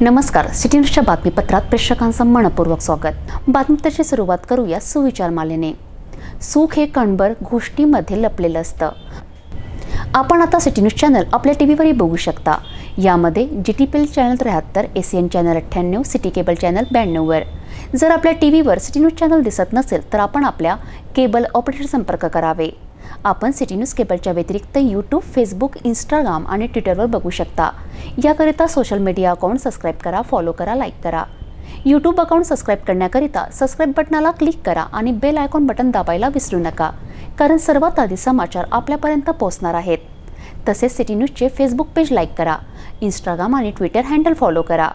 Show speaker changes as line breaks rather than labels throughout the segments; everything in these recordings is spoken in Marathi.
नमस्कार, सिटी न्यूजच्या बातमीपत्रात प्रेक्षकांचं मनपूर्वक स्वागत। बातमीपत्राची सुरुवात करूया सुविचार मालेने। सुख हे कणभर गोष्टीमध्ये लपलेलं असतं। आपण आता सिटी न्यूज चॅनल आपल्या टीव्हीवरही बघू शकता। यामध्ये GTPL channel 73, ACN channel 98, city cable channel 92 वर। जर आपल्या टीव्हीवर सिटी न्यूज चॅनल दिसत नसेल तर आपण आपल्या केबल ऑपरेटर संपर्क करावे। आपण सिटी न्यूज केबलच्या व्यतिरिक्त YouTube, Facebook, Instagram आणि ट्विटरवर बघू शकता। याकरिता सोशल मीडिया अकाउंट सबस्क्राइब करा, फॉलो करा, लाईक करा। YouTube अकाउंट सबस्क्राइब करण्याकरिता सबस्क्राइब बटनाला क्लिक करा आणि बेल आयकॉन बटन दाबायला विसरू नका, कारण सर्वात आधी समाचार आपल्यापर्यंत पोहोचणार आहेत। तसेच सिटी न्यूजचे फेसबुक पेज लाईक करा, Instagram आणि ट्विटर हँडल फॉलो करा।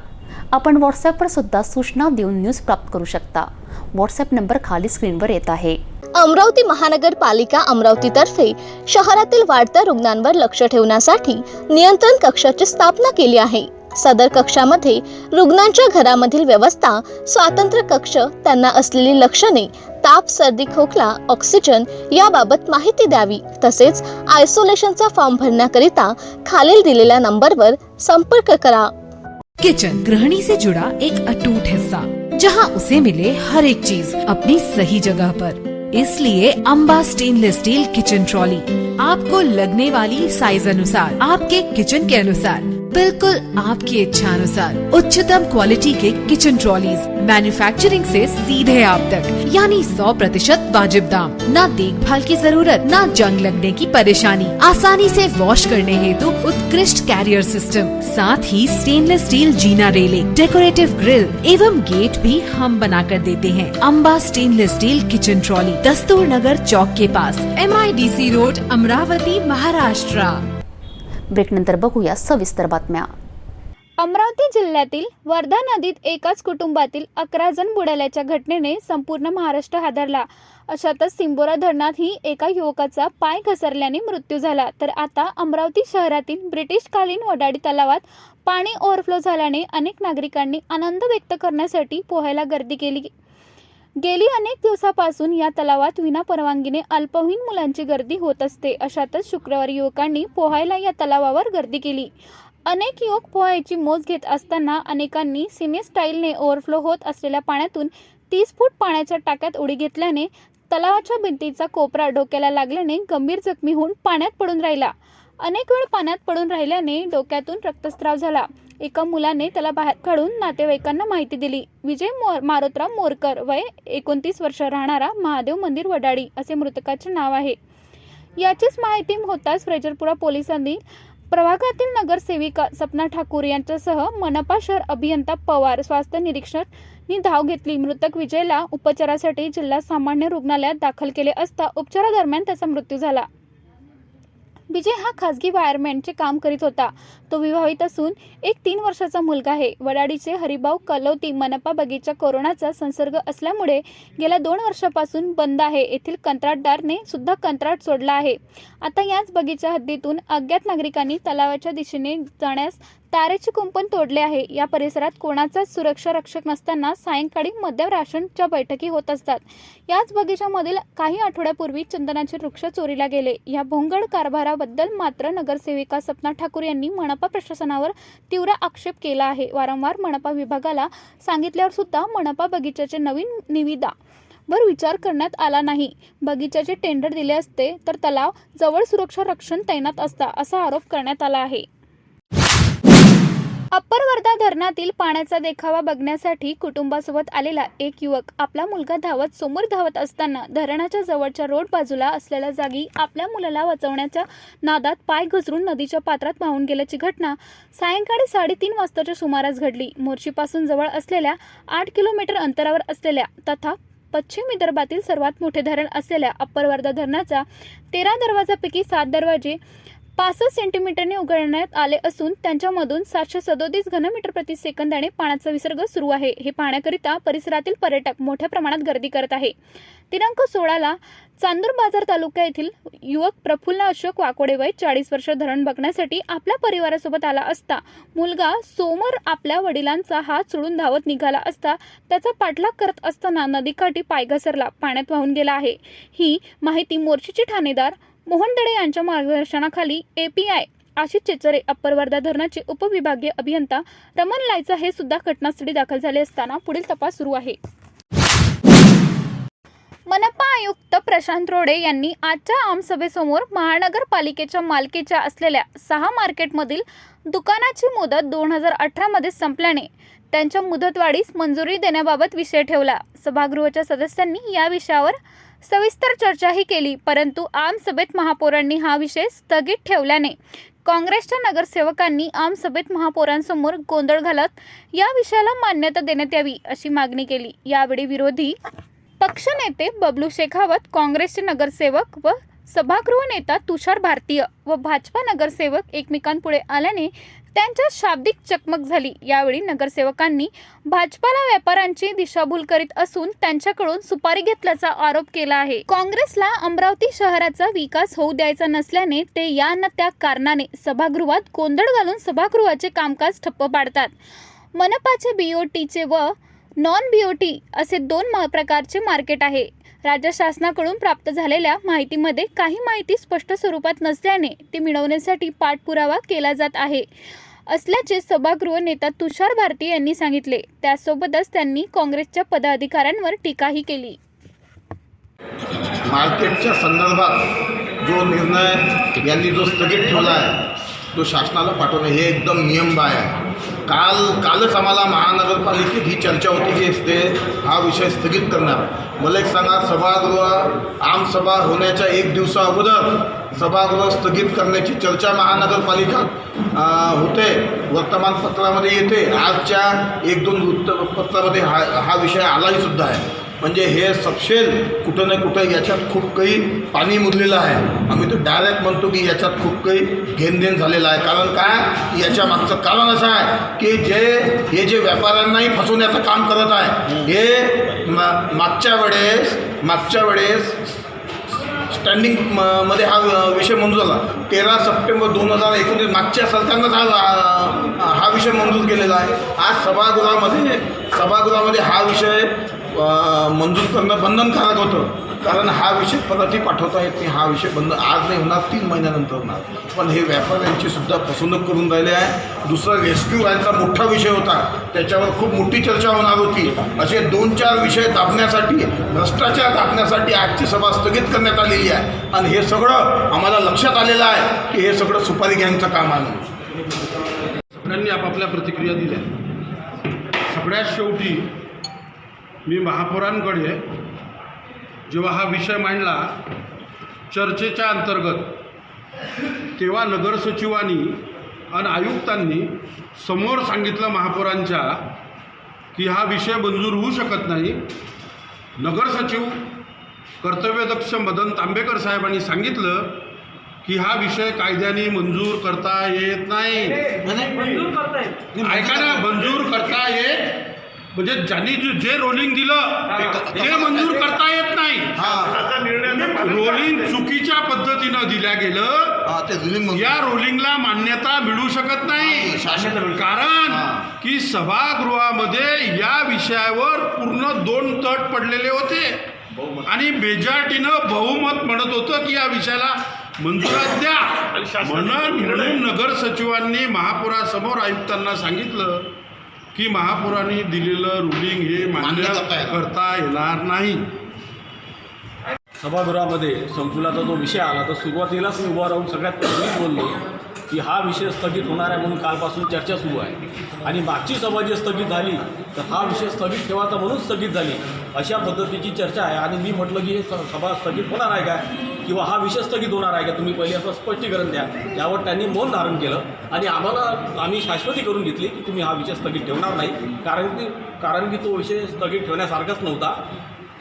आपण व्हॉट्सॲपवर सुद्धा सूचना देऊन न्यूज प्राप्त करू शकता। व्हॉट्सॲप नंबर खाली स्क्रीनवर येत आहे।
अमरावती महानगरपालिका अमरावतीतर्फे शहरातील वाढत्या रुग्णांवर लक्ष ठेवण्यासाठी नियंत्रण कक्षाची स्थापना केली आहे। सदर कक्षामध्ये रुग्णांच्या घरामधील व्यवस्था, स्वातंत्र्य कक्ष, त्यांना असलेली लक्षणे, ताप, सर्दी, खोकला, ऑक्सिजन याबाबत माहिती द्यावी। तसेच आयसोलेशनचा फॉर्म भरण्याकरिता खालील दिलेल्या नंबरवर संपर्क करा।
किचन गृहिणी से जुड़ा एक अटूट हिस्सा, जहां उसे मिले हर एक चीज अपनी सही जगह पर। इसलिए Amba stainless steel kitchen trolley आपको लगने वाली साइज अनुसार, आपके किचन के अनुसार, बिल्कुल आपकी इच्छा अनुसार उच्चतम क्वालिटी के किचन ट्रॉलीज मैन्युफैक्चरिंग से सीधे आप तक, यानी 100% वाजिब दाम, ना देखभाल की जरूरत, ना जंग लगने की परेशानी, आसानी से वॉश करने हेतु उत्कृष्ट कैरियर सिस्टम, साथ ही स्टेनलेस स्टील जीना रेलिंग, डेकोरेटिव ग्रिल एवं गेट भी हम बनाकर देते हैं। Amba stainless steel kitchen trolley, Dastur Nagar Chowk के पास, MIDC road, Amravati, Maharashtra.
Break नंतर बघूया सविस्तर बातम्या।
अमरावती जिल्ह्यातील वर्धा नदीत एकाच कुटुंबातील 11 जण बुडाल्याच्या घटनेने संपूर्ण महाराष्ट्र हादरला। अशातच सिंबोरा धरणातही एका युवकाचा पाय घसरल्याने मृत्यू झाला। तर आता अमरावती शहरातील ब्रिटिशकालीन वडाडी तलावात पाणी ओव्हरफ्लो झाल्याने अनेक नागरिकांनी आनंद व्यक्त करण्यासाठी पोहायला गर्दी केली। गेली अनेक दिवसापासून या तलावात विना परवानगीने अल्पवयीन मुलांची गर्दी होत असते। अशातच शुक्रवारी युवकांनी पोहायला या तलावावर गर्दी केली। अनेक युवक पोहायची मोज घेत असताना अनेकांनी सिने स्टाईलने ओव्हरफ्लो होत असलेल्या पाण्यातून 30 फूट पाण्याच्या टाक्यात उडी घेतल्याने तलावाच्या भिंतीचा कोपरा डोक्याला लागल्याने गंभीर जखमी होऊन पाण्यात पडून राहिला। अनेक वेळ पाण्यात पडून राहिल्याने डोक्यातून रक्तस्राव झाला। एका मुलाने त्याला बाहेर काढून नातेवाईकांना माहिती दिली। विजय मारुतराव मोरकर, वय 29 वर्ष, राहणारा महादेव मंदिर वडाडी असे मृतकाचे नाव आहे। याचीच माहिती होताच फ्रेजरपुरा पोलिसांनी प्रभागातील नगरसेविका सपना ठाकूर यांच्यासह मनपा शहर अभियंता पवार, स्वास्थ्य निरीक्षकांनी धाव घेतली। मृतक विजयला उपचारासाठी जिल्हा सामान्य रुग्णालयात दाखल केले असता उपचारादरम्यान त्याचा मृत्यू झाला। विजय हा खासगी वायरमॅनचे काम करीत होता। तो विवाहित असून एक 3 वर्षाचा मुलगा आहे। वडाडीचे हरिभाऊ कलवती मनपा बगीचा कोरोनाचा संसर्ग असल्यामुळे गेल्या 2 वर्षापासून बंद आहे। येथील कंत्राटदारने सुद्धा कंत्राट सोडला आहे। आता याच बगीचा हद्दीतून अज्ञात नागरिकांनी तलावाच्या दिशेने जाण्यास तारेचे कुंपण तोडले आहे। या परिसरात कोणाचाच सुरक्षा रक्षक नसताना सायंकाळी मद्य राशनच्या बैठकी होत असतात। याच बगीच्यामधील काही आठवड्यापूर्वी चंदनाचे वृक्ष चोरीला गेले। या भोंगळ कारभाराबद्दल मात्र नगरसेविका सपना ठाकूर यांनी मनपा प्रशासनावर तीव्र आक्षेप केला आहे। वारंवार मनपा विभागाला सांगितल्यावर सुद्धा मनपा बगीच्याचे नवीन निविदा वर विचार करण्यात आला नाही। बगीच्याचे टेंडर दिले असते तर तलाव जवळ सुरक्षा रक्षण तैनात असता असा आरोप करण्यात आला आहे। अप्पर वर्धा धरणातील पाण्याचा देखावा बघण्यासाठी कुटुंबासोबत आलेला एक युवक आपला मुलगा समोर धावत असताना धरणाच्या जवळच्या रोड बाजूला असलेल्या जागी आपल्या मुलाला वाचवण्याच्या नादात पाय घसरून नदीच्या पात्रात वाहून गेल्याची घटना सायंकाळी 3:30 वाजताच्या सुमारास घडली। मोर्शीपासून जवळ असलेल्या 8 किलोमीटर अंतरावर असलेल्या तथा पश्चिम विदर्भातील सर्वात मोठे धरण असलेल्या अप्पर वर्धा धरणाचा 13 दरवाजापैकी 7 दरवाजे 65 सेंटीमीटरने उघडण्यात आले असून त्यांच्यामधून 737 घनमीटर प्रति सेकंदाने पाण्याचा विसर्ग सुरू आहे। हे पाहण्याकरिता परिसरातील पर्यटक मोठ्या प्रमाणात गर्दी करत आहे। दिनांक 16 चांदूर बाजार तालुका येथील युवक प्रफुल्ल अशोक वाकोडे, वय 40 वर्ष, धरण बघण्यासाठी आपल्या परिवारासोबत आला असता मुलगा सोमर आपल्या वडिलांचा हात सोडून धावत निघाला असता त्याचा पाठलाग करत असताना नदीकाठी पाय घसरला, पाण्यात वाहून गेला आहे। ही माहिती मोर्शीचे ठाणेदार मोहन दडे यांच्या मार्गदर्शनाखाली API आशिष चेचरे अप्पर वर्धा धरणाचे उपविभागीय अभियंता रमण लायचा हे सुद्धा घटनास्थळी दाखल झाले असताना पुढील तपास सुरू आहे. मनपा आयुक्त प्रशांत रोडे यांनी आजच्या आमसभेसमोर महानगरपालिकेच्या मालकीच्या असलेल्या 6 मार्केटमधील दुकानाची मुदत 2018 मध्ये संपल्याने त्यांच्या मुदतवाढीस मंजुरी देण्याबाबत विषय ठेवला. सभागृहाच्या सदस्यांनी या विषयावर सविस्तर चर्चाही केली, परंतु आमसभेत महापौरांनी हा विषय स्थगित ठेवल्याने काँग्रेसच्या नगरसेवकांनी आमसभेत महापौरांसमोर गोंधळ घालत या विषयाला मान्यता देण्यात यावी अशी मागणी केली. यावेळी विरोधी पक्षनेते बबलू शेखावत, काँग्रेसचे नगरसेवक व सभागृह नेता तुषार भारतीय व भाजपा नगरसेवक एकमेकांपुढे आल्याने त्यांच्यात शाब्दिक चकमक झाली. यावेळी नगरसेवकांनी भाजपाला व्यापाऱ्यांची दिशाभूल करीत असून त्यांच्याकडून सुपारी घेतल्याचा आरोप केला आहे. काँग्रेसला अमरावती शहराचा विकास होऊ द्यायचा नसल्याने ते या न त्या कारणाने सभागृहात गोंधळ घालून सभागृहाचे कामकाज ठप्प पाडतात. मनपाचे बीओटीचे व नॉन बीओटी असे 2 प्रकारचे मार्केट आहे. राज्य शासनाकडून प्राप्त झालेल्या माहितीमध्ये काही माहिती स्पष्ट स्वरूपात नसल्याने ती मिळवण्यासाठी पाठपुरावा केला जात आहे असल्याचे सभागृह नेता तुषार भारती यांनी सांगितले. त्यासोबतच त्यांनी काँग्रेसच्या पदाधिकाऱ्यांवर टीकाही केली.
मार्केटच्या संदर्भात जो निर्णय यांनी जो स्थगित ठेवला आहे तो शासनाला पाठवणे हे एकदम नियमबाह्य आहे. कालच आम्हाला महानगरपालिकेत ही चर्चा होती की हा विषय स्थगित करणार. मला एक सांगा, सभागृह आमसभा होण्याच्या 1 दिवसा अगोदर सभागृह स्थगित करण्याची चर्चा महानगरपालिका होते, वर्तमानपत्रामध्ये येते, आजच्या 1-2 वृत्तपत्रामध्ये हा विषय आलाही सुद्धा आहे. म्हणजे हे सपशेल कुठं ना कुठं याच्यात खूप काही पाणी मुरलेलं आहे. आम्ही तर डायरेक्ट म्हणतो की याच्यात खूप काही घेणदेण झालेलं आहे. कारण काय, याच्या मागचं कारण असं आहे की हे जे व्यापाऱ्यांनाही फसवण्याचं काम करत आहे, हे मागच्या वेळेस स्टँडिंग मध्ये हा विषय मंजूर झाला. 13 सप्टेंबर 2019 मागच्या सरकारनंच हा विषय मंजूर केलेला आहे. आज सभागृहामध्ये हा विषय मंजूर करणं बंधनकारक होतं, कारण हा विषय परतही पाठवता येत नाही. हा विषय बंद आज नाही होणार, 3 महिन्यानंतर होणार. पण हे व्यापाऱ्यांची सुद्धा फसवणूक करून राहिले आहे. दुसरा रेस्क्यू व्हॅनचा मोठा विषय होता, त्याच्यावर खूप मोठी चर्चा होणार होती. असे 2-4 विषय दाबण्यासाठी, भ्रष्टाचार दाबण्यासाठी आजची सभा स्थगित करण्यात आलेली आहे. आणि हे सगळं आम्हाला लक्षात आलेलं आहे की हे सगळं सुपारी गँगचं काम आहे.
सगळ्यांनी आपापल्या प्रतिक्रिया दिल्या. सगळ्यात शेवटी मी महापौरांकडे जेव्हा हा विषय मांडला चर्चेच्या अंतर्गत, तेव्हा नगरसचिवांनी आणि आयुक्तांनी समोर सांगितलं महापौरांच्या की हा विषय मंजूर होऊ शकत नाही. नगरसचिव कर्तव्यदक्ष मदन तांबेकर साहेबांनी सांगितलं की हा विषय कायद्याने मंजूर करता येत नाही. ऐका ना, मंजूर करता येत म्हणजे ज्यांनी जे रोलिंग दिलं ते मंजूर करता येत नाही. रोलिंग चुकीच्या पद्धतीनं दिल्या गेलं, या रोलिंगला मान्यता मिळू शकत नाही. कारण की सभागृहामध्ये या विषयावर पूर्ण 2 तट पडलेले होते आणि मेजॉरिटीनं बहुमत म्हणत होतं की या विषयाला मंजुरात द्या. म्हणून नगरसचिवांनी महापौरासमोर आयुक्तांना सांगितलं की महापौरांनी दिलेलं रुलिंग हे मान्य करता येणार नाही.
सभागृहामध्ये संकुलाचा जो विषय आला तर सुरुवातीलाच मी उभा राहून सगळ्यात पहिलेच बोललो की हा विषय स्थगित होणार आहे म्हणून कालपासून चर्चा सुरू आहे. आणि मागची सभा जी स्थगित झाली तर हा विषय स्थगित ठेवायचा म्हणून स्थगित झाली, अशा पद्धतीची चर्चा आहे. आणि मी म्हटलं की हे सभा स्थगित होणार आहे का किंवा हा विषय स्थगित होणार आहे का, तुम्ही पहिले असं स्पष्टीकरण द्या. त्यावर त्यांनी मौन धारण केलं आणि आम्ही शाश्वती करून घेतली की तुम्ही हा विषय स्थगित ठेवणार नाही, कारण की तो विषय स्थगित ठेवण्यासारखाच नव्हता.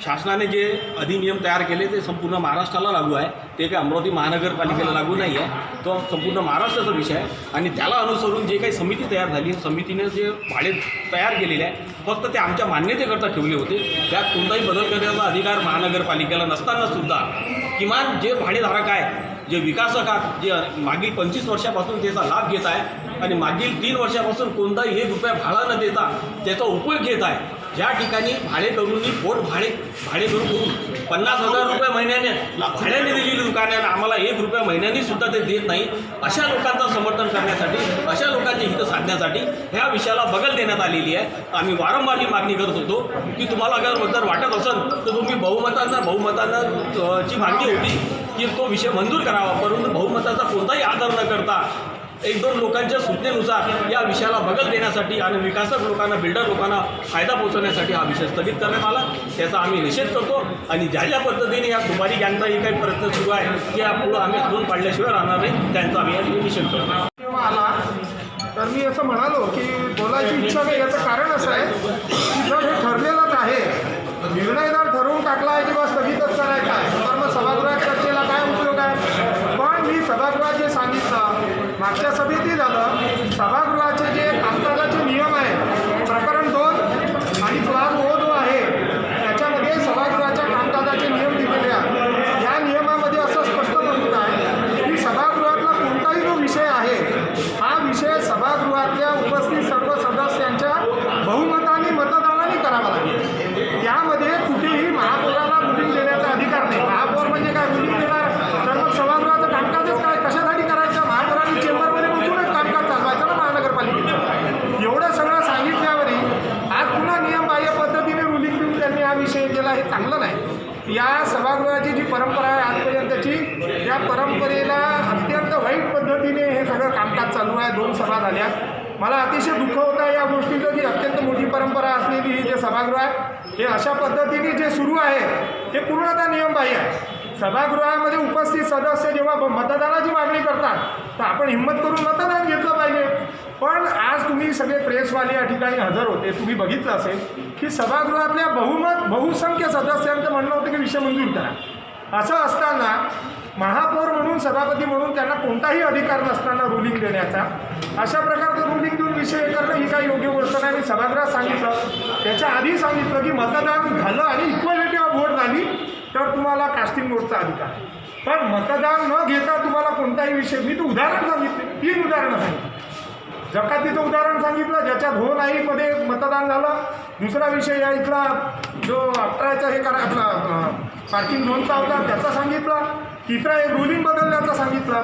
शासनाने जे अधिनियम तयार केले ते संपूर्ण महाराष्ट्राला लागू आहे, ते काही अमरावती महानगरपालिकेला लागू नाही आहे. तो संपूर्ण महाराष्ट्राचा विषय आहे आणि त्याला अनुसरून जे काही समिती तयार झाली, समितीने जे भाडे तयार केलेले आहे फक्त ते आमच्या मान्यतेकरता ठेवले होते. त्यात कोणताही बदल करण्याचा अधिकार महानगरपालिकेला नसतानासुद्धा किमान जे भाडेधारक आहे, जे विकासक आहेत, जे मागील 25 वर्षापासून त्याचा लाभ घेत आहे आणि मागील 3 वर्षापासून कोणताही 1 रुपया भाडा न देता त्याचा उपयोग घेत आहे, ज्या ठिकाणी भाडेकरूंनी भाडे करून 50,000 रुपये महिन्याने भाड्याने दिलेली दुकाने आणि आम्हाला 1 रुपया महिन्याने सुद्धा ते देत नाही. अशा लोकांचं समर्थन करण्यासाठी, अशा लोकांचे हित साधण्यासाठी ह्या विषयाला बगल देण्यात आलेली आहे. आम्ही वारंवार ही मागणी करत होतो की तुम्हाला जर वाटत असेल तर तुम्ही बहुमतानं ची मागणी होती की तो विषय मंजूर करावा, परंतु बहुमताचा कोणताही आदर न करता 1-2 लोकांच्या सूचनेनुसार या विषयाला बगल देण्यासाठी आणि विकासक लोकांना, बिल्डर लोकांना फायदा पोहोचवण्यासाठी हा विषय स्थगित करण्यात आला. त्याचा आम्ही निषेध करतो आणि ज्या पद्धतीने या सुपारी गँगचाही काही प्रयत्न सुरू आहे की यापुढं आम्ही हातून पाडल्याशिवाय राहणार नाही, त्यांचा आम्ही निषेध करतो.
तेव्हा आला तर मी असं म्हणालो की बोलायची इच्छा नाही. याचं कारण असं आहे की जर हे ठरलेलंच आहे, निर्णय जर ठरवून टाकला आहे किंवा स्थगितच करायचा आहे, तर मग सभागृहात चर्चेला काय उपयोग आहे. पण मी सभागृहात जे सांगितलं, मागच्या सभेतही झालं, सभागृहाचे जे कामकाजाचे नियम आहे, प्रकरण 2 आणि क्लास O जो आहे त्याच्यामध्ये सभागृहाच्या कामकाजाचे नियम दिलेले आहेत. या नियमामध्ये असं स्पष्ट नमूद आहे की सभागृहातला कोणताही जो विषय आहे, हा विषय सभागृहातल्या उपस्थित सर्व सदस्यांच्या बहुमताने मतदानाने करावा लागेल. त्यामध्ये कुठेही महापौराला रुलिंग देण्याचा अधिकार नाही. महापौर म्हणजे काय रुलिंग देणार, तर मग सभागृहाचं कामकाजच काय कशासाठी करायचं. महापौरांनी चेंबरमध्ये बसूनच कामकाज चालवायचं ना महानगरपालिकेचं. एवढं सगळं सांगितल्यावरही आज पुन्हा नियमबाह्य पद्धतीने रुलिंग देऊन त्यांनी हा विषय केला, हे चांगलं नाही. या सभागृहाची जी परंपरा आहे आजपर्यंतची, त्या परंपरेला अत्यंत वाईट पद्धतीने हे सगळं कामकाज चालू आहे. 2 सभा झाल्या. मला अतिशय दुःख होतं या गोष्टीचं की अत्यंत मोठी परंपरा असलेली ही जे सभागृह आहे, हे अशा पद्धतीने जे सुरू आहे ते पूर्णतः नियमबाह्य आहे. सभागृहामध्ये उपस्थित सदस्य जेव्हा मतदानाची मागणी करतात तर आपण हिंमत करून मतदान घेतलं पाहिजे. पण आज तुम्ही सगळे प्रेसवाले या ठिकाणी हजर होते, तुम्ही बघितलं असेल की सभागृहातल्या बहुसंख्य सदस्यांचं म्हणणं होतं की विषय मंजूर करा. असं असताना महापौर म्हणून, सभापती म्हणून त्यांना कोणताही अधिकार नसताना रुलिंग देण्याचा, अशा प्रकारचं रुलिंग देऊन विषय करणं ही काही योग्य गोष्ट नाही. मी सभागृहात सांगितलं, त्याच्या आधी सांगितलं की मतदान झालं आणि इक्वॅलिटी ऑफ वोट झाली तर तुम्हाला कास्टिंग वोटचा अधिकार. पण मतदान न घेता तुम्हाला कोणताही विषय, मी तू उदाहरण सांगितले, 3 उदाहरणं सांगितली. जकातीचं उदाहरण सांगितलं ज्याच्यात हो नाही मध्ये मतदान झालं. दुसरा विषय या इथला जो अकराचा हे करा आपला पार्किंग झोनचा होता त्याचा सांगितलं. तिसरा एक रुलिंग बदलण्याचा सांगितलं.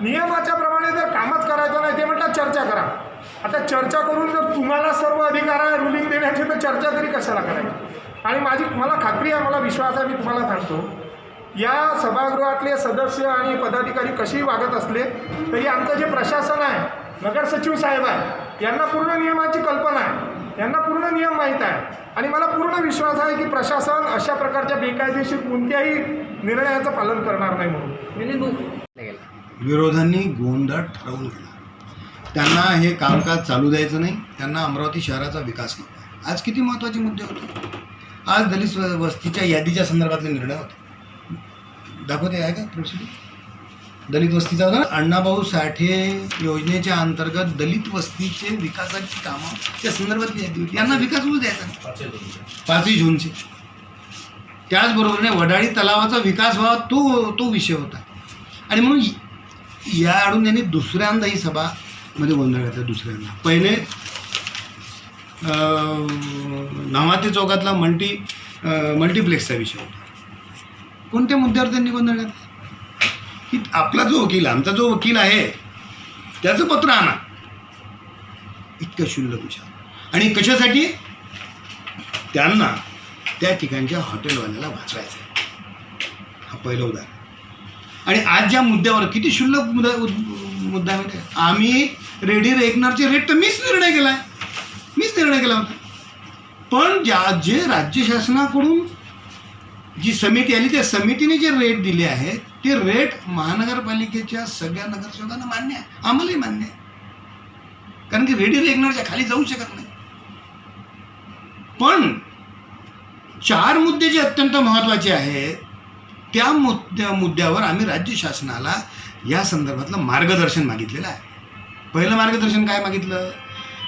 नियमाच्या प्रमाणे जर कामच करायचं नाही, ते म्हणतात चर्चा करा. आता चर्चा करून जर तुम्हाला सर्व अधिकार आहे रुलिंग देण्याचे, तर चर्चा तरी कशाला करायची. आणि मला खात्री आहे, मला विश्वास आहे, मी तुम्हाला सांगतो, या सभागृहातले सदस्य आणि पदाधिकारी कशी वागत असले तरी आमचं जे प्रशासन आहे, नगर सचिव साहेब आहे, यांना पूर्ण नियमाची कल्पना आहे, यांना पूर्ण नियम माहीत आहे. आणि मला पूर्ण विश्वास आहे की प्रशासन अशा प्रकारच्या बेकायदेशीर कोणत्याही निर्णयाचं पालन करणार नाही. म्हणून
विरोधांनी गोंधळ ठरवून गेला. त्यांना हे कामकाज चालू द्यायचं नाही, त्यांना अमरावती शहराचा विकास नको. आज किती महत्त्वाचे मुद्दे होते. आज दलित वस्तीच्या यादीच्या संदर्भातले निर्णय होते. दाखवते आहे का प्रोसिडिंग? दलित वस्तीचा होता, अण्णाभाऊ साठे योजनेच्या अंतर्गत दलित वस्तीचे विकासाची कामं त्या संदर्भातली यादी होती. यांना विकास होऊ द्यायचा 5 जूनची. त्याचबरोबरीने वडाळी तलावाचा विकास व्हावा तो विषय होता. आणि म्हणून या आडून त्यांनी दुसऱ्यांदा ही सभामध्ये गोंधळ घातला. दुसऱ्यांदा पहिले नावाते चौकातला मल्टिप्लेक्सचा विषय होता. कोणत्या मुद्द्यावर त्यांनी गोंधळ घातला की आपला जो वकील, आमचा जो वकील आहे त्याचं पत्र आणा. इतकं क्षुल्लक विषय. आणि कशासाठी? त्यांना त्या ठिकाणच्या हॉटेलवाल्याला वाचवायचं आहे. हा पहिलं उदाहरण. आणि आज ज्या मुद्द्यावर किती क्षुल्लक मुद्दा आहे, आम्ही रेडी रेकनरचे रेट तर मीच निर्णय केला होता. पण जे राज्य शासनाकडून जी समिती आली त्या समितीने जे रेट दिले आहेत ते रेट महानगरपालिकेच्या सगळ्या नगरसेवकांना मान्य आहे, आम्हालाही मान्य आहे. कारण की रेडी रेकनरच्या खाली जाऊ शकत नाही. पण 4 मुद्दे जे अत्यंत महत्त्वाचे आहेत त्या मुद्द्यावर आम्ही राज्य शासनाला या संदर्भातलं मार्गदर्शन मागितलेलं आहे. पहिलं मार्गदर्शन काय मागितलं?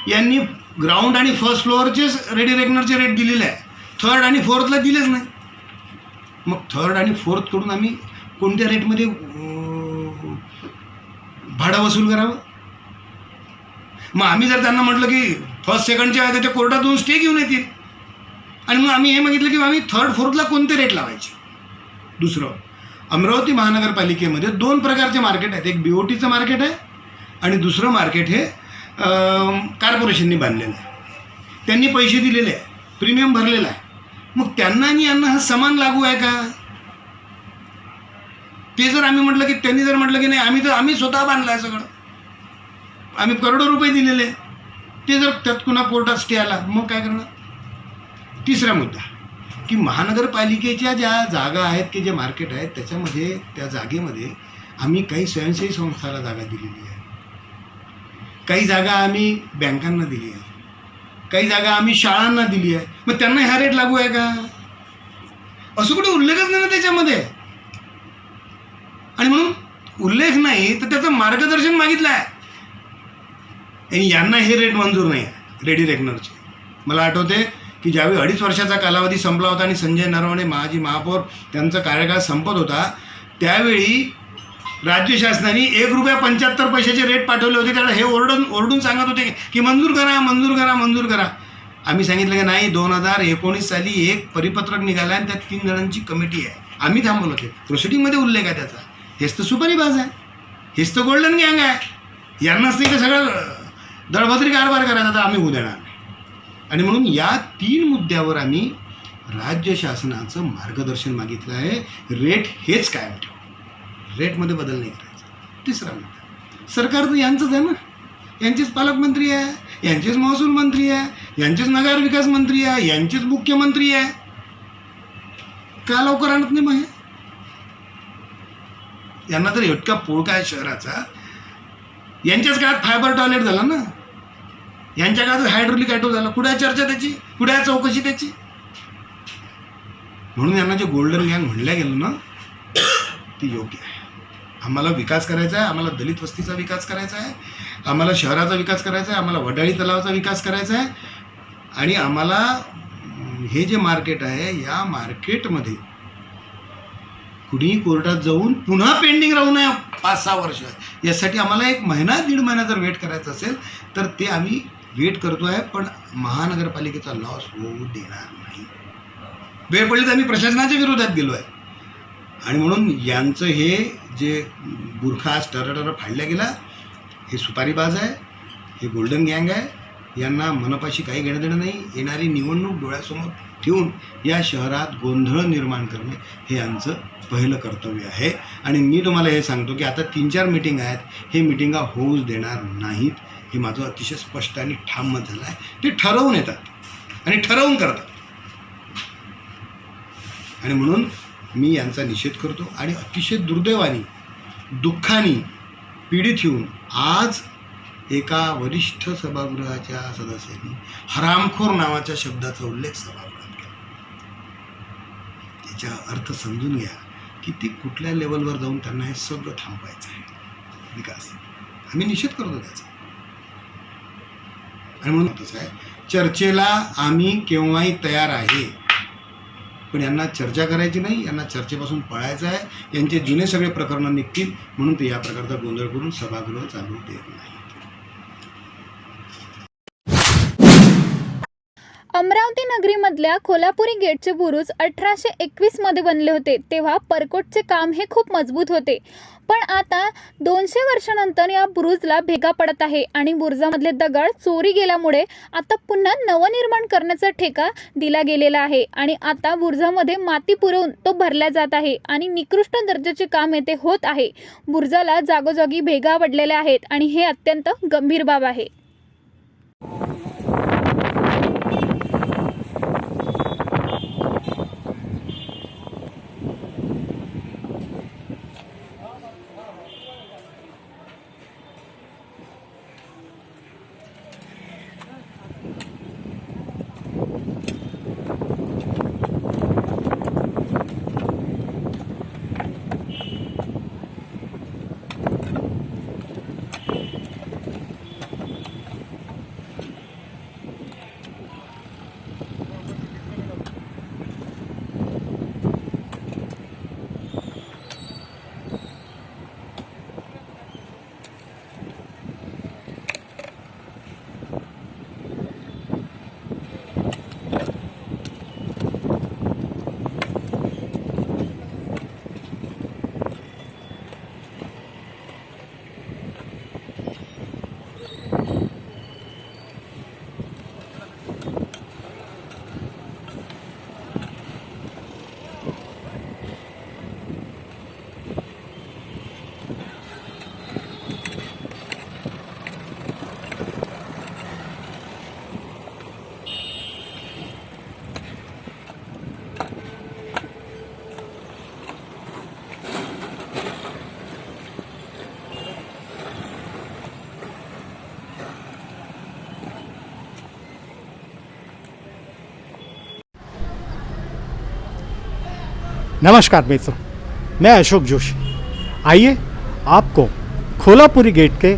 यांनी ग्राउंड आणि फर्स्ट फ्लोअरचेच रेडी रेकनरचे रेट दिलेले आहे, 3rd आणि 4thला दिलेच नाही. मग 3rd आणि 4th कडून आम्ही कोणत्या रेटमध्ये भाडं वसूल करावं? मग आम्ही जर त्यांना म्हटलं की 1st, 2ndचे आहे तर ते कोर्टातून स्टे घेऊन येतील. आणि मग आम्ही हे मागितलं की आम्ही 3rd, 4thला कोणते रेट लावायचे. दुसरं, अमरावती महानगरपालिकेमध्ये 2 प्रकारचे मार्केट आहेत. एक BOTचं मार्केट आहे आणि दुसरं मार्केट हे कॉर्पोरेशननी बांधलेलं आहे. त्यांनी पैसे दिलेले आहे, प्रीमियम भरलेला आहे. मग त्यांना आणि यांना हा समान लागू आहे का? ते जर आम्ही म्हटलं की त्यांनी जर म्हटलं की नाही आम्ही स्वतः बांधलं आहे सगळं, आम्ही करोडो रुपये दिलेले, ते जर त्यात पुन्हा कोर्टात स्टे आला मग काय करणार? तिसरा मुद्दा की महानगरपालिकेच्या ज्या जागा आहेत की जे मार्केट आहेत त्याच्यामध्ये त्या जागेमध्ये आम्ही काही स्वयंसेवी संस्थाला जागा दिलेली आहे, काही जागा आम्ही बँकांना दिली आहे, काही जागा आम्ही शाळांना दिली आहे. मग त्यांना ह्या रेट लागू आहे का? असं कुठे उल्लेखच नाही ना त्याच्यामध्ये. आणि म्हणून उल्लेख नाही तर त्याचं मार्गदर्शन मागितलं आहे. आणि यांना हे रेट मंजूर नाही आहे रेडी रेकनरचे. मला आठवते की ज्यावेळी 2.5 वर्षाचा कालावधी संपला होता आणि संजय नरवणे माजी महापौर त्यांचा कार्यकाळ संपत होता, त्यावेळी राज्य शासनाने ₹1.75 रेट पाठवले होते. त्याला हे ओरडून सांगत होते की मंजूर करा. आम्ही सांगितलं की नाही, 2019 साली एक परिपत्रक निघाला आणि त्यात 3 जणांची कमिटी आहे. आम्ही थांबवलं ते. प्रोसिडिंगमध्ये उल्लेख आहे त्याचा. हेच तर सुपारीबाज आहे, हेच तर गोल्डन गँग आहे. यांनाच नाही तर सगळं दळभद्री कारभार करायचा, तर आम्ही होऊ देणार नाही. आणि म्हणून या 3 मुद्द्यावर आम्ही राज्य शासनाचं मार्गदर्शन मागितलं आहे. रेट हेच कायम ठेवू, रेटमध्ये बदल नाही करायचा. तिसरा मुद्दा, सरकार तर यांचंच आहे ना, यांचेच पालकमंत्री आहे, यांचेच महसूल मंत्री आहे, यांचेच नगर विकास मंत्री आहे, यांचेच मुख्यमंत्री आहे. का लवकर आणत नाही मग हे? यांना तर इतका पोळका आहे शहराचा. यांच्याच काळात फायबर टॉयलेट झाला ना, यांच्या काळात हायड्रोलिक ॲटो झाला. कुठे आहे चर्चा त्याची, कुठे आहे चौकशी त्याची? म्हणून यांना जे गोल्डन गँग म्हणल्या गेलं ना, ती योग्य आहे. आम्हाला विकास करायचा आहे, आम्हाला दलित वस्तीचा विकास करायचा आहे, आम्हाला शहराचा विकास करायचा आहे, आम्हाला वडाळी तलावाचा विकास करायचा आहे. आणि आम्हाला हे जे मार्केट आहे या मार्केटमध्ये कुणीही कोर्टात जाऊन पुन्हा पेंडिंग राहू नये 5-6 वर्ष. यासाठी आम्हाला 1 महिना 1.5 महिना जर वेट करायचं असेल तर ते आम्ही वेट करतो आहे, पण महानगरपालिकेचा लॉस होऊ देणार नाही. वेळ पडली तर आम्ही प्रशासनाच्या विरोधात गेलो आहे. आणि म्हणून यांचं हे जे बुरखा टरटर फाडल्या गेला, हे सुपारीबाज आहे, हे गोल्डन गँग आहे. यांना मनपाशी काही घेणं देणं नाही. येणारी निवडणूक डोळ्यासमोर ठेवून या शहरात गोंधळ निर्माण करणे हे यांचं पहिलं कर्तव्य आहे. आणि मी तुम्हाला हे सांगतो की आता 3-4 मीटिंग आहेत, हे मिटिंगा होऊच देणार नाहीत. हे माझं अतिशय स्पष्ट आणि ठाम मत झालं आहे. ते ठरवून येतात आणि ठरवून करतात. आणि म्हणून मी यांचा निषेध करतो. आणि अतिशय दुर्दैवाने, दुःखाने पीडित होऊन आज एका वरिष्ठ सभागृहाच्या सदस्यांनी हरामखोर नावाच्या शब्दाचा उल्लेख सभागृहात केला. त्याचा अर्थ समजून घ्या की ती कुठल्या लेवलवर जाऊन त्यांना हे सगळं थांबवायचं आहे. विकास आम्ही निषेध करतो त्याचा. आणि म्हणून तसं आहे, चर्चेला आम्ही केव्हाही तयार आहे, पण यांना चर्चा करायची नाही, यांना चर्चेपासून पळायचं आहे. यांचे जुने सगळे प्रकरणं निघतील म्हणून ते या प्रकारचा गोंधळ करून सभागृह चालू देत नाही.
अमरावती नगरीमधल्या कोल्हापुरी गेटचे बुरुज 1821 मध्ये बनले होते. तेव्हा परकोटचे काम हे खूप मजबूत होते. पण आता 200 वर्षानंतर या बुरुजला भेगा पडत आहे आणि बुरुजामधले दगड चोरी गेल्यामुळे आता पुन्हा नवनिर्माण करण्याचा ठेका दिला गेलेला आहे. आणि आता बुरुजामध्ये माती पुरवून तो भरला जात आहे आणि निकृष्ट दर्जाचे काम येथे होत आहे. बुरुजाला जागोजागी भेगा पडलेल्या आहेत आणि हे अत्यंत गंभीर बाब आहे.
नमस्कार मित्रों, मैं अशोक जोशी। आइए आपको खोलापुरी गेट के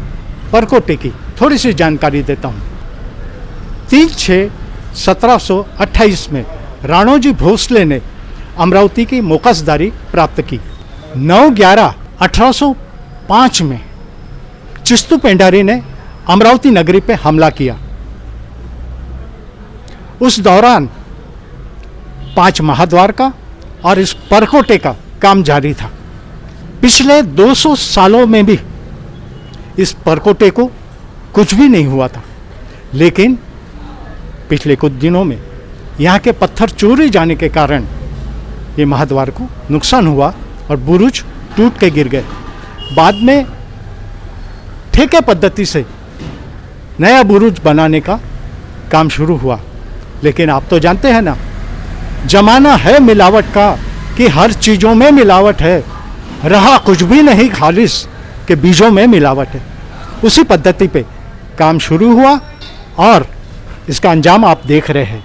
परकोटे की थोड़ी सी जानकारी देता हूँ। 3/6/1728 में राणोजी भोसले ने अमरावती की मोकसदारी प्राप्त की। 9/11/1805 में चिस्तू पेंडारी ने अमरावती नगरी पे हमला किया। उस दौरान 5 महाद्वार का और इस परकोटे का काम जारी था। पिछले 200 सालों में भी इस परकोटे को कुछ भी नहीं हुआ था, लेकिन पिछले कुछ दिनों में यहाँ के पत्थर चोरी जाने के कारण ये महाद्वार को नुकसान हुआ और बुरुज टूट के गिर गए। बाद में ठेके पद्धति से नया बुरुज बनाने का काम शुरू हुआ, लेकिन आप तो जानते हैं ना, जमाना है मिलावट का कि हर चीज़ों में मिलावट है, रहा कुछ भी नहीं खालिस के बीजों में मिलावट है। उसी पद्धति पे काम शुरू हुआ और इसका अंजाम आप देख रहे हैं।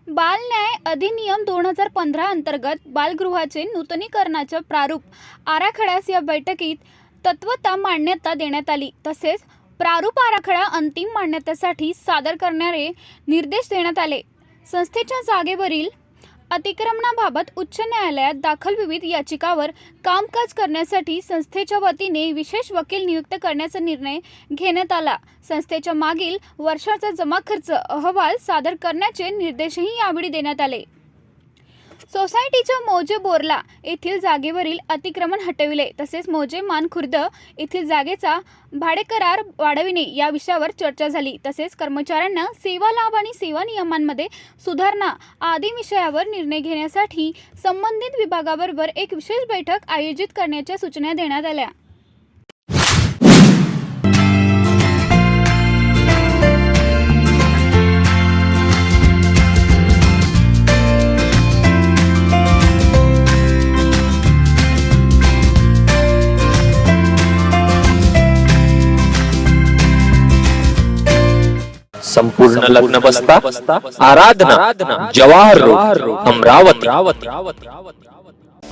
बाल न्याय अधिनियम 2015 अंतर्गत बालगृहाचे नूतनीकरणाच्या प्रारूप आराखड्यास या बैठकीत तत्वता मान्यता देण्यात आली। तसेच प्रारूप आराखडा अंतिम मान्यतेसाठी सादर करणारे निर्देश देण्यात आले। संस्थेच्या जागेवरील अतिक्रमणाबाबत उच्च न्यायालयात दाखल विविध याचिकावर कामकाज करण्यासाठी संस्थेच्या वतीने विशेष वकील नियुक्त करण्याचा निर्णय घेण्यात आला। संस्थेच्या मागील वर्षाचा जमा खर्च अहवाल सादर करण्याचे निर्देशही यावेळी देण्यात आले। सोसायटीच्या मौजे बोर्ला येथील जागेवरील अतिक्रमण हटविले, तसेच मौजे मानखुर्द येथील जागेचा भाडेकरार वाढविणे या विषयावर चर्चा झाली। तसेच कर्मचाऱ्यांना सेवा लाभ आणि सेवा नियमांमध्ये सुधारणा आदी विषयावर निर्णय घेण्यासाठी संबंधित विभागाबरोबर एक विशेष बैठक आयोजित करण्याच्या सूचना देण्यात आल्या।
संपूर्ण लग्न बसता आराधना जवाहर रोड अमरावती।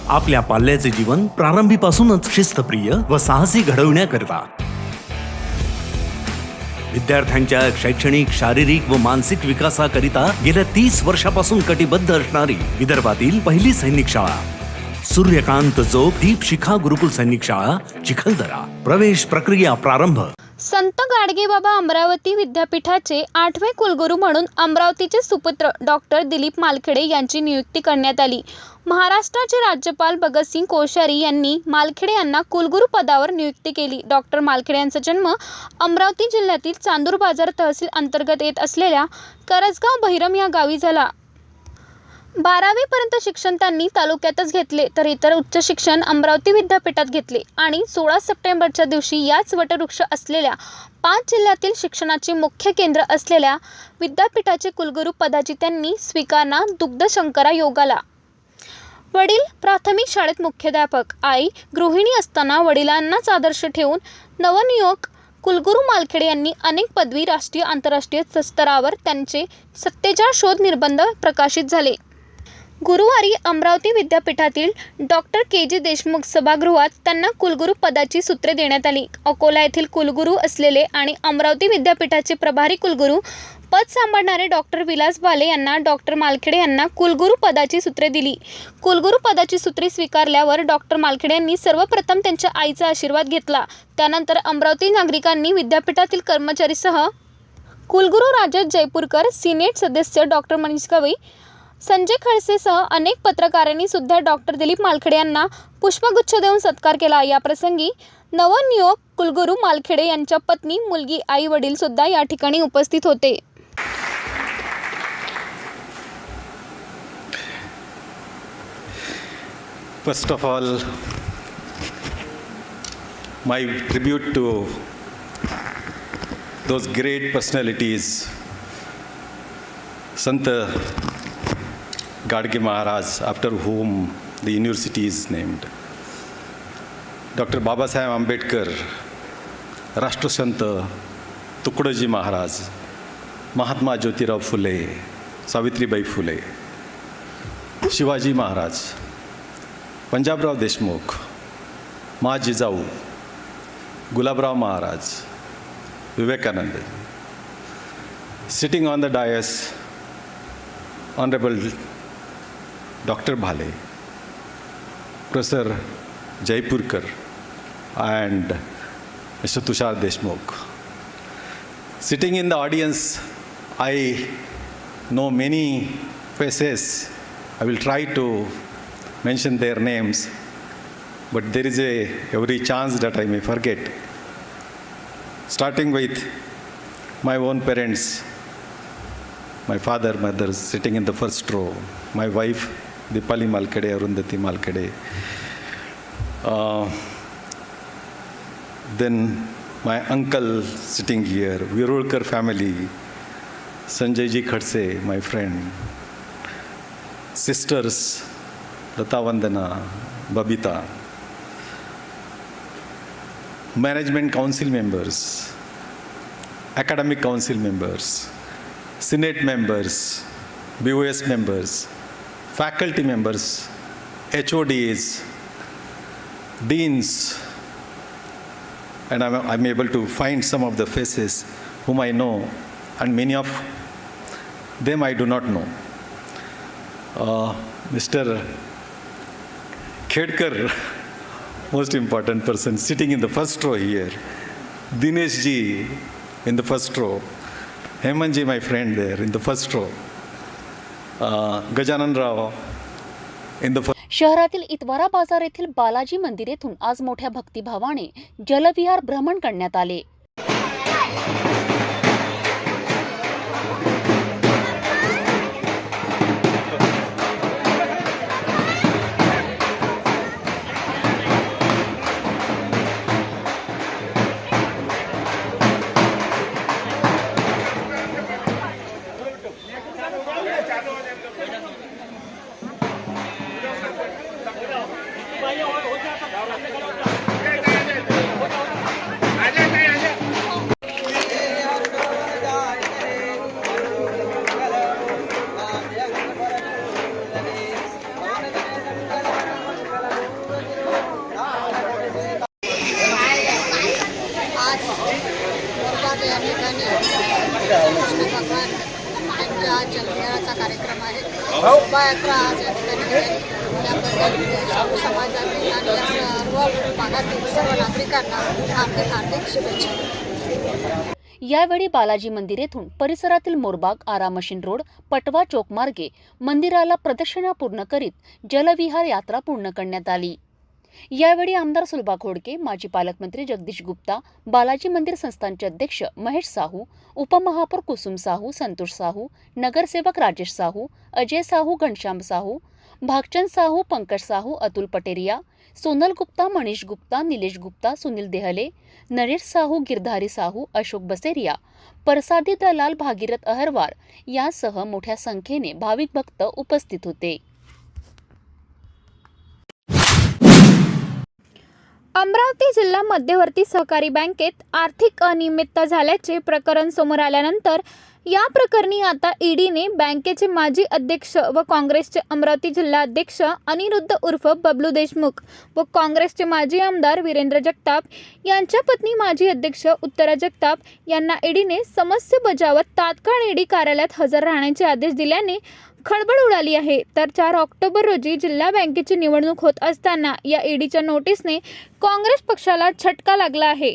आपल्या पाल्याचे जीवन प्रारंभीपासूनच शिस्तप्रिय व साहसी घडवण्याकरिता विद्यार्थ्यांच्या शैक्षणिक, शारीरिक व मानसिक विकासाकरिता गेल्या 30 वर्षापासून कटिबद्ध असणारी विदर्भातील पहिली सैनिक शाळा सूर्यकांत जोग दीप शिखा गुरुकुल सैनिक शाळा चिखलदरा। प्रवेश प्रक्रिया प्रारंभ।
संत गाडगेबाबा अमरावती विद्यापीठाचे 8वे कुलगुरू म्हणून अमरावतीचे सुपुत्र डॉक्टर दिलीप मालखेडे यांची नियुक्ती करण्यात आली। महाराष्ट्राचे राज्यपाल भगतसिंग कोश्यारी यांनी मालखेडे यांना कुलगुरू पदावर नियुक्ती केली। डॉक्टर मालखेडे यांचा जन्म अमरावती जिल्ह्यातील चांदूर बाजार तहसील अंतर्गत येत असलेल्या करजगाव बहिरम या गावी झाला। 12वी पर्यंत शिक्षण त्यांनी तालुक्यातच घेतले, तर इतर उच्च शिक्षण अमरावती विद्यापीठात घेतले आणि 16 सप्टेंबरच्या दिवशी याच वटवृक्ष असलेल्या 5 जिल्ह्यातील शिक्षणाचे मुख्य केंद्र असलेल्या विद्यापीठाचे कुलगुरू पदाची त्यांनी स्वीकारना दुग्धशंकरा योगाला। वडील प्राथमिक शाळेत मुख्याध्यापक, आई गृहिणी असताना वडिलांनाच आदर्श ठेवून नवनियुक्त कुलगुरू मालखेडे यांनी अनेक पदवी राष्ट्रीय आंतरराष्ट्रीय स्तरावर त्यांचे सत्तेचा शोध निबंध प्रकाशित झाले। गुरुवारी अमरावती विद्यापीठातील डॉक्टर के.जी. देशमुख सभागृहात त्यांना कुलगुरू पदाची सूत्रे देण्यात आली। अकोला येथील कुलगुरू असलेले आणि अमरावती विद्यापीठाचे प्रभारी कुलगुरू पद सांभाळणारे डॉक्टर विलास बाले यांना डॉक्टर मालखेडे यांना कुलगुरू पदाची सूत्रे दिली। कुलगुरू पदाची सूत्रे स्वीकारल्यावर डॉक्टर मालखेडे यांनी सर्वप्रथम त्यांच्या आईचा आशीर्वाद घेतला। त्यानंतर अमरावती नागरिकांनी विद्यापीठातील कर्मचारीसह कुलगुरू राजत जयपूरकर, सिनेट सदस्य डॉक्टर मनीष गवई, संजय खडसेसह अनेक पत्रकारांनी सुद्धा डॉक्टर दिलीप मालखेडे यांना पुष्पगुच्छ देऊन सत्कार केला। या प्रसंगी नवनियुक्त कुलगुरू मालखेडे यांच्या पत्नी, मुलगी, आई वडील सुद्धा या ठिकाणी उपस्थित होते।
First of all, my tribute to those great personalities, Sant Gadge Maharaj, after whom the university is named, Dr. Babasaheb Ambedkar, राष्ट्रसंत तुकडोजी महाराज, महात्मा ज्योतिराव फुले, सावित्रीबाई फुले, शिवाजी महाराज, पंजाबराव देशमुख, मा Jijau, Gulabrao Maharaj, Vivekanand. Sitting on the dais, Honorable Dr. Bhale, Professor Jaipurkar, and Mr. Tushar Deshmukh. Sitting in the audience, I know many faces. I will try to mention their names, but there is every chance that I may forget. Starting with my own parents, my father, mother sitting in the first row, my wife, Dipali Malkade, Arundhati Malkade. Then my uncle sitting here, Virulkar family, Sanjay Ji Khadse, my friend. Sisters, Lata Vandana, Babita. Management council members, academic council members, senate members, BOS members, faculty members, HODs, deans, and I'm able to find some of the faces whom I know, and many of them I do not know. Mr. Khedkar, most important person, sitting in the first row here. Dinesh ji in the first row. Hemant ji, my friend, there in the first row. Gajanan Rao in the first.
शहरातील इतवारा बाजार येथील बालाजी मंदिर येथून आज मोठ्या भक्तिभावाने जलविहार भ्रमण करण्यात आले.
आज जलविहाराचा कार्यक्रम आहे. शोभायात्रा आज या ठिकाणी आहे. त्याबद्दल समाजातील आणि या सर्व भागातील सर्व नागरिकांना हार्दिक शुभेच्छा.
यावेळी बालाजी मंदिर येथून परिसरातील मोरबाग, आरा मशीन रोड, पटवा चौक मार्गे मंदिराला प्रदक्षिणा पूर्ण करीत जलविहार यात्रा पूर्ण करण्यात आली. यावेळी आमदार सुलभा खोडके, माजी पालकमंत्री जगदीश गुप्ता, बालाजी मंदिर संस्थानचे अध्यक्ष महेश साहू, उपमहापौर कुसुम साहू, संतोष साहू, नगरसेवक राजेश साहू, अजय साहू, घनश्याम साहू, भागचंद साहू, पंकज साहू, अतुल पटेरिया, सोनल गुप्ता, मनीष गुप्ता, निलेश गुप्ता, सुनील देहले, नरेश साहू, गिरधारी साहू, अशोक बसेरिया, परसादी दलाल, भागीरथ अहरवार यासह मोठ्या संख्येने भाविक भक्त उपस्थित होते.
अमरावती जिल्हा मध्यवर्ती सहकारी बँकेत आर्थिक अनियमितता झाल्याचे प्रकरण समोर आल्यानंतर या प्रकरणी आता ईडीने बँकेचे माजी अध्यक्ष व काँग्रेसचे अमरावती जिल्हा अध्यक्ष अनिरुद्ध उर्फ बबलू देशमुख व काँग्रेसचे माजी आमदार वीरेंद्र जगताप यांच्या पत्नी माजी अध्यक्ष उत्तरा जगताप यांना ईडीने समन्स बजावत तात्काळ ईडी कार्यालयात हजर राहण्याचे आदेश दिल्याने खळबळ उडाली आहे. तर 4 ऑक्टोबर रोजी जिल्हा बँकेची निवडणूक होत असताना या ईडीच्या नोटीसने काँग्रेस पक्षाला झटका लागला आहे.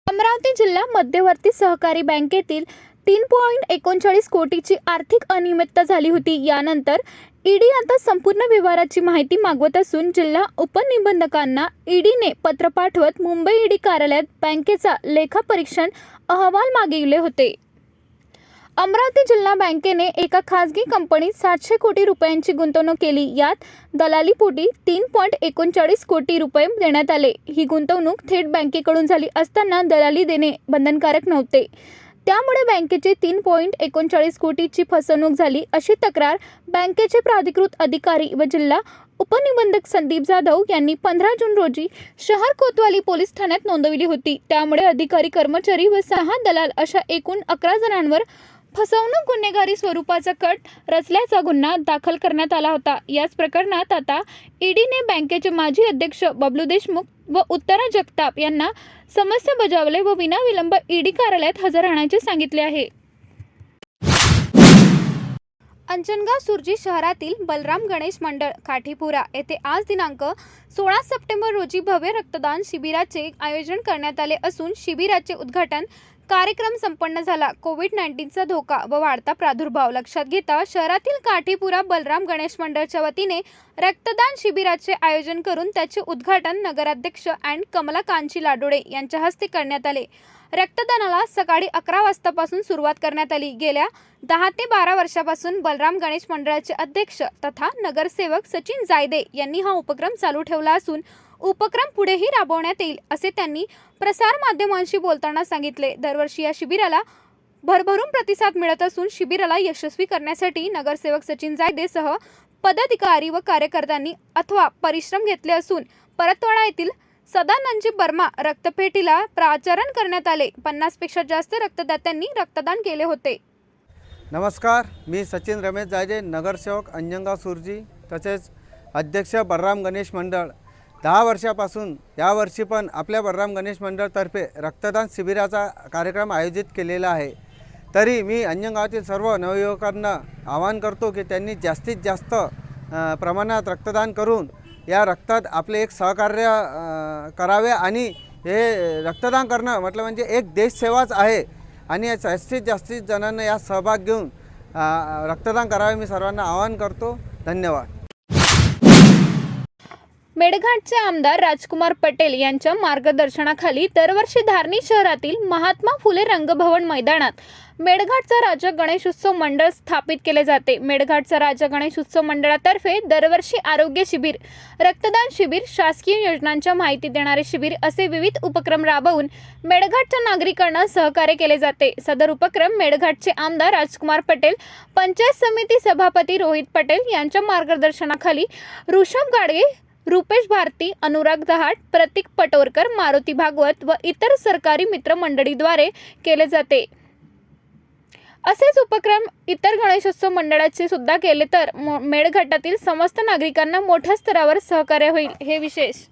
अमरावती जिल्हा मध्यवर्ती सहकारी बँकेतील 3.39 कोटीची आर्थिक अनियमितता झाली होती. यानंतर ईडी आता संपूर्ण व्यवहाराची माहिती मागवत असून जिल्हा उपनिबंधकांना ईडीने पत्र पाठवत मुंबई ईडी कार्यालयात बँकेचा लेखापरीक्षण अहवाल मागितले होते. अमरावती जिल्हा बँकेने एका खासगी कंपनीत 700 कोटी रुपयांची गुंतवणूक केली. यात दलालीपोटी 3.39 कोटी रुपये देण्यात आले. ही गुंतवणूक थेट बँकेकडून झाली असताना दलाली देणे बंधनकारक नव्हते. त्यामुळे बँकेची 3.39 कोटीची फसवणूक झाली अशी तक्रार बँकेचे प्राधिकृत अधिकारी व जिल्हा उपनिबंधक संदीप जाधव यांनी 15 जून रोजी शहर कोतवाली पोलीस ठाण्यात नोंदवली होती. त्यामुळे अधिकारी, कर्मचारी व 6 दलाल अशा एकूण 11 जणांवर फसवणूक गुन्हेगारी स्वरूपाचा कट रचल्याचा गुन्हा दाखल करण्यात आला होता। याच प्रकरणात आता ईडीने बँकेचे माजी अध्यक्ष बबलू देशमुख व उत्तरा जगताप यांना समन्स बजावले व विनाविलंब ईडी कार्यालयात हजर राहण्याचे सांगितले आहे। अंजनगाव सुर्जी शहरातील बलराम गणेश मंडळ काठीपुरा येथे आज दिनांक 16 सप्टेंबर रोजी भव्य रक्तदान शिबिराचे आयोजन करण्यात आले असून शिबिराचे उद्घाटन कार्यक्रम संपन्न झाला। कोविड-19चा धोका व वाढता प्रादुर्भाव लक्षात घेता शहरातील काठीपुरा बलराम गणेश मंडळच्या वतीने रक्तदान शिबिराचे आयोजन करून त्याचे उद्घाटन नगराध्यक्ष अँड कमला कांची लाडोडे यांच्या हस्ते करण्यात आले। रक्तदानाला सकाळी 11 वाजतापासून सुरुवात करण्यात आली। गेल्या 10 ते 12 वर्षापासून बलराम गणेश मंडळाचे अध्यक्ष तथा नगरसेवक सचिन जायदे यांनी हा उपक्रम चालू ठेवला असून उपक्रम पुढेही राबवण्यात येईल असे त्यांनी प्रसार माध्यमांशी बोलताना सांगितले। दरवर्षी या शिबिराला भरभरून प्रतिसाद मिळत असून शिबिराला यशस्वी करण्यासाठी नगरसेवक सचिन जायदेसह पदाधिकारी व कार्यकर्त्यांनी अथवा परिश्रम घेतले असून परतवाडा येथील सदानंदजी बर्मा रक्तपेढीला प्राचारण करण्यात आले। 50 पेक्षा जास्त रक्तदात्यांनी रक्तदान केले होते।
नमस्कार, मी सचिन रमेश जायदे, नगरसेवक अंजनगाव सुर्जी तसेच अध्यक्ष बलराम गणेश मंडळ। 10 वर्षापासून यावर्षी पण आपल्या बलराम गणेश मंडळतर्फे रक्तदान शिबिराचा कार्यक्रम आयोजित केलेला आहे। तरी मी अंजनगावातील सर्व नवयुवकांना आवाहन करतो की त्यांनी जास्तीत जास्त प्रमाणात रक्तदान करून या रक्तात आपले एक सहकार्य करावे आणि हे रक्तदान करणं म्हटलं म्हणजे एक देशसेवाच आहे आणि जास्तीत जास्त जणांना या सहभाग घेऊन रक्तदान करावे मी सर्वांना आवाहन करतो। धन्यवाद।
मेळघाटचे आमदार राजकुमार पटेल यांच्या मार्गदर्शनाखाली दरवर्षी धारणी शहरातील महात्मा फुले रंगभवन मैदानात मेळघाटचा राजा गणेश उत्सव मंडळ स्थापित केले जाते। मेळघाटचा राजा गणेश उत्सव मंडळातर्फे दरवर्षी आरोग्य शिबिर, रक्तदान शिबिर, शासकीय योजनांच्या माहिती देणारे शिबिर असे विविध उपक्रम राबवून मेळघाटच्या नागरिकांना सहकार्य केले जाते। सदर उपक्रम मेळघाटचे आमदार राजकुमार पटेल, पंचायत समिती सभापती रोहित पटेल यांच्या मार्गदर्शनाखाली ऋषभ गाडगे, रुपेश भारती, अनुराग दहाट, प्रतीक पटोरकर, मारुती भागवत व इतर सरकारी मित्रमंडळीद्वारे केले जाते। असेच उपक्रम इतर गणेशोत्सव मंडळाचे सुद्धा केले तर मेळघाटातील समस्त नागरिकांना मोठ्या स्तरावर सहकार्य होईल, हे विशेष।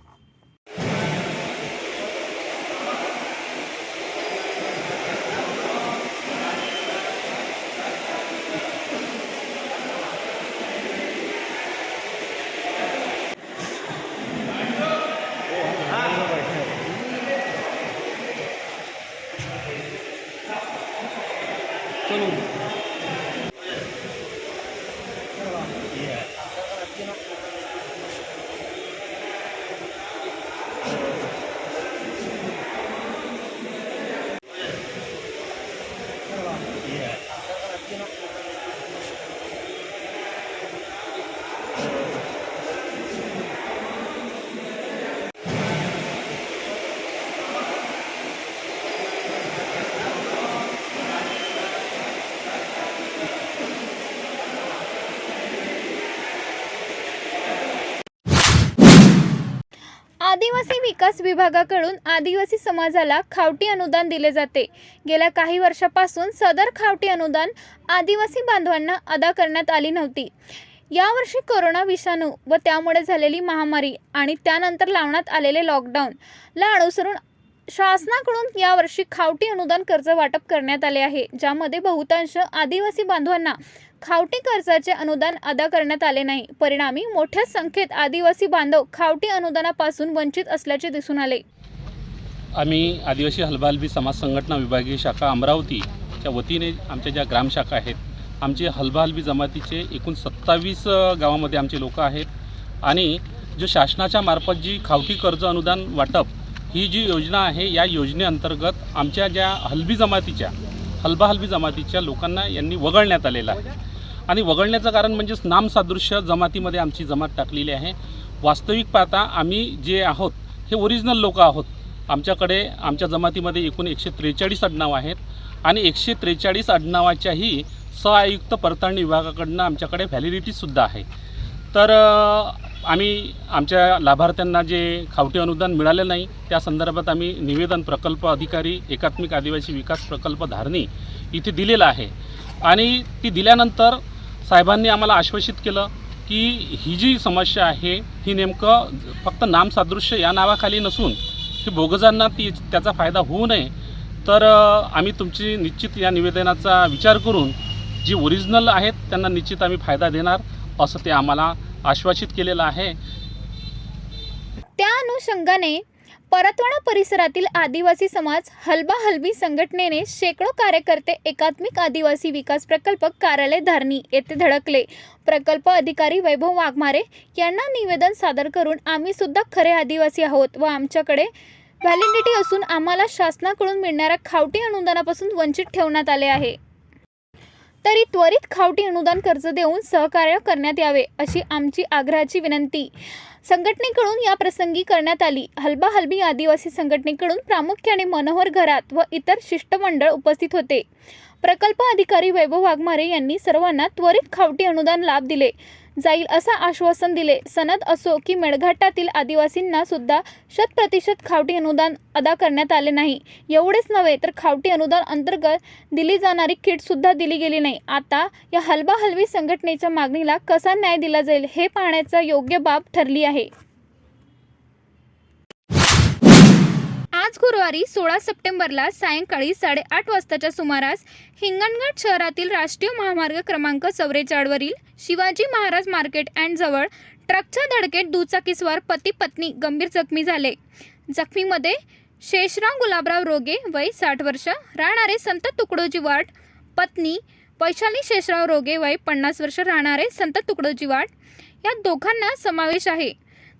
आदिवासी विकास विभागाकडून आदिवासी समाजाला खावटी अनुदान दिले जाते। गेल्या काही वर्षापासून सदर खावटी अनुदान आदिवासी बांधवांना अदा करण्यात आली नव्हती। यावर्षी कोरोना विषाणू व त्यामुळे झालेली महामारी आणि त्यानंतर लावण्यात आलेले लॉकडाऊनला अनुसरून शासनाकडून यावर्षी खावटी अनुदान कर्ज वाटप करण्यात आले आहे, ज्यामध्ये बहुतांश आदिवासी बांधवांना खावटी कर्जाचे अनुदान अदा करण्यात आले नाही। परिणामी मोठ्या संख्येत आदिवासी बांधव खावटी अनुदानापासून वंचित असल्याचे दिसून आले।
आम्ही आदिवासी हलबालबी समाज संघटना विभागीय शाखा अमरावतीच्या वतीने आमच्या ज्या ग्रामशाखा आहेत, आमचे हलबालबी जमातीचे एकूण 27 गावामध्ये आमचे लोक आहेत आणि जो शासनाच्या मार्फत जी खावटी कर्ज अनुदान वाटप ही जी योजना आहे, या योजनेअंतर्गत आमच्या ज्या हलबी जमातीच्या लोकांना यांनी वगळण्यात आलेलं आहे आणि वगळण्याचं कारण म्हणजेच नामसादृश्य जमातीमध्ये आमची जमात टाकलेली आहे। वास्तविक पाहता आम्ही जे आहोत हे ओरिजिनल लोक आहोत। आमच्याकडे आमच्या जमातीमध्ये एकूण 143 आडनाव आहेत आणि 143 आडनावाच्याही सहआयुक्त पडताळणी विभागाकडून आमच्याकडे व्हॅलिडिटीसुद्धा आहे। तर आम्ही आमच्या लाभार्थ्यांना जे खावटी अनुदान मिळाले नाही त्या संदर्भात आम्ही निवेदन प्रकल्प अधिकारी एकात्मिक आदिवासी विकास प्रकल्प धारणी इथे दिलेला आहे आणि ती दिल्यानंतर साहेबांनी आम्हाला आश्वासित केलं की ही जी समस्या आहे ही नेमकं फक्त नामसादृश्य या नावाखाली नसून की बोगजांना त्याचा फायदा होऊ नये, तर आम्ही तुमची निश्चित या निवेदनाचा विचार करून जी ओरिजिनल आहेत त्यांना निश्चित आम्ही फायदा देणार असं ते आम्हाला आश्वासित केलेलं आहे.
त्या अनुषंगाने परतवाडा परिसरातील आदिवासी समाज हलबी संघटनेने शेकडो कार्यकर्ते एकात्मिक आदिवासी विकास प्रकल्प कार्यालय धारणी येथे धडकले. प्रकल्प अधिकारी वैभव वाघमारे यांना निवेदन सादर करून आम्ही सुद्धा खरे आदिवासी आहोत व आमच्याकडे व्हॅलिडिटी असून आम्हाला शासनाकडून मिळणाऱ्या खावटी अनुदानापासून वंचित ठेवण्यात आले आहे, तरी त्वरित खावटी अनुदान कर्ज देऊन सहकार्य करण्यात यावे अशी आमची आग्रहाची विनंती संघटनेकडून या प्रसंगी करण्यात आली. हलबी आदिवासी संघटनेकडून प्रामुख्याने मनोहर घरात व इतर शिष्टमंडळ उपस्थित होते. प्रकल्प अधिकारी वैभव वाघमारे यांनी सर्वांना त्वरित खावटी अनुदान लाभ दिले जाईल असं आश्वासन दिले. सनद असो की मेळघाटातील आदिवासींना सुद्धा 100% खावटी अनुदान अदा करण्यात आले नाही. एवढेच नव्हे तर खावटी अनुदान अंतर्गत दिली जाणारी किट सुद्धा दिली गेली नाही. आता या हलबी संघटनेच्या मागणीला कसा न्याय दिला जाईल हे पाहण्याचा योग्य बाब ठरली आहे. आज गुरुवारी 16 सप्टेंबरला सायंकाळी 8:30 वाजताच्या सुमारास हिंगणघाट शहरातील राष्ट्रीय महामार्ग क्रमांक 44 वरील शिवाजी महाराज मार्केट अँड जवळ ट्रकच्या धडकेत दुचाकीस्वार पती पत्नी गंभीर जखमी झाले. जखमीमध्ये शेषराव गुलाबराव रोगे वय 60 वर्ष राहणारे संत तुकडोजी वाड, पत्नी वैशाली शेषराव रोगे वय 50 वर्ष राहणारे संत तुकडोजी वाड या दोघांना समावेश आहे.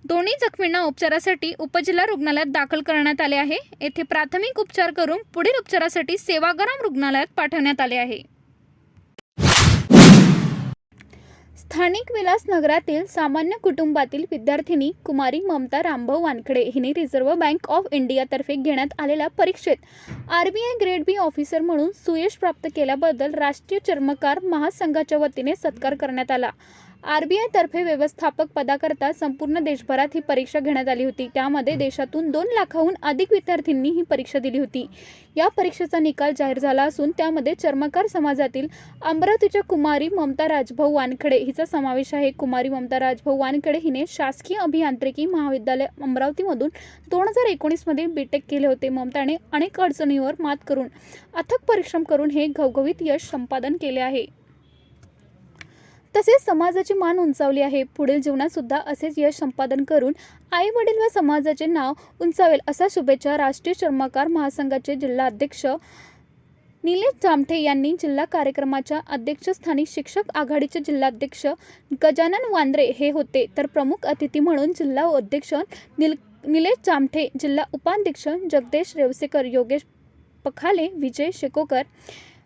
दोन्ही जखमींना उपचारासाठी उपजिल्हा रुग्णालयात दाखल करण्यात आले आहे. येथे प्राथमिक उपचार करून पुढील उपचारासाठी सेवाग्राम रुग्णालयात पाठवण्यात आले आहे. स्थानिक विलासनगरातील सामान्य कुटुंबातील विद्यार्थिनी कुमारी ममता रामभाऊ वानखडे हिने रिझर्व्ह बँक ऑफ इंडियातर्फे घेण्यात आलेल्या परीक्षेत RBI ग्रेड B ऑफिसर म्हणून सुयश प्राप्त केल्याबद्दल राष्ट्रीय चर्मकार महासंघाच्या वतीने सत्कार करण्यात आला. RBI तर्फे व्यवस्थापक पदाकरता संपूर्ण देशभरात ही परीक्षा घेण्यात आली होती. त्यामध्ये देशातून 2 लाखाहून अधिक विद्यार्थ्यांनी ही परीक्षा दिली होती. या परीक्षेचा निकाल जाहीर झाला असून त्यामध्ये चर्मकार समाजातील अमरावतीच्या कुमारी ममता राजभाऊ वानखडे हिचा समावेश आहे. कुमारी ममता राजभाऊ वानखडे हिने शासकीय अभियांत्रिकी महाविद्यालय अमरावतीमधून 2019 मध्ये B.Tech केले होते. ममताने अनेक अडचणींवर मात करून अथक परिश्रम करून हे घवघवीत यश संपादन केले आहे. तसेच समाजाची मान उंचावली आहे. पुढील जीवनात सुद्धा असेच यश संपादन करून आई वडील व समाजाचे नाव उंचावेल अशा शुभेच्छा राष्ट्रीय चर्मकार महासंघाचे जिल्हा अध्यक्ष निलेश जामठे यांनी जिल्हा कार्यक्रमाच्या अध्यक्षस्थानी शिक्षक आघाडीचे जिल्हाध्यक्ष गजानन वांद्रे हे होते, तर प्रमुख अतिथी म्हणून जिल्हा अध्यक्ष निलेश जामठे, जिल्हा उपाध्यक्ष जगदेश रेवसेकर, योगेश पखाले, विजय शेकोकर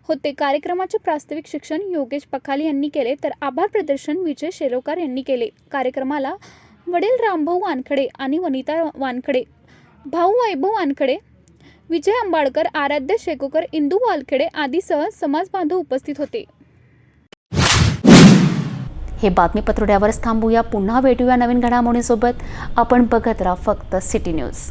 होते. कार्यक्रमाचे प्रास्ताविक शिक्षण योगेश पखाले यांनी केले, तर आभार प्रदर्शन विजय शेलोकार यांनी केले. कार्यक्रमाला वडील रामभाऊ वानखडे आणि वनिता वानखडे, भाऊ वैभव वानखडे, विजय अंबाडकर, आराध्य शेकोकर, इंदू वालखेडे आदीसह समाज बांधव उपस्थित होते.
हे बातमीपत्र यावरच थांबूया. पुन्हा भेटूया नवीन घडामोडींसोबत. आपण बघत राहा फक्त सिटी न्यूज.